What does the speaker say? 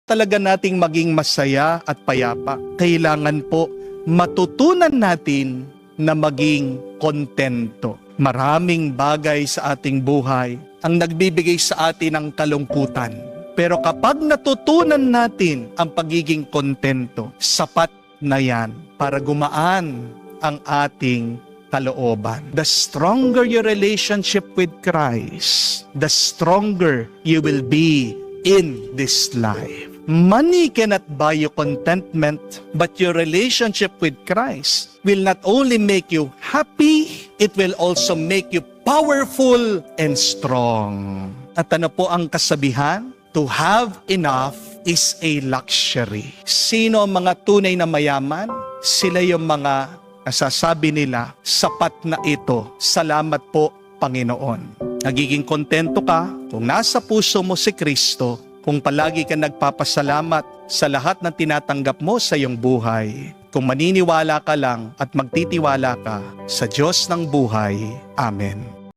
talaga nating maging masaya at payapa, kailangan po matutunan natin na maging kontento. Maraming bagay sa ating buhay ang nagbibigay sa atin ng kalungkutan. Pero kapag natutunan natin ang pagiging kontento, sapat na yan para gumaan ang ating kalooban. The stronger your relationship with Christ, the stronger you will be in this life. Money cannot buy you contentment, but your relationship with Christ will not only make you happy, it will also make you powerful and strong. At ano po ang kasabihan? To have enough is a luxury. Sino ang mga tunay na mayaman? Sila yung mga nasasabi nila, sapat na ito. Salamat po, Panginoon. Nagiging kontento ka kung nasa puso mo si Kristo, kung palagi ka nagpapasalamat sa lahat ng tinatanggap mo sa iyong buhay, kung maniniwala ka lang at magtitiwala ka sa Diyos ng buhay. Amen.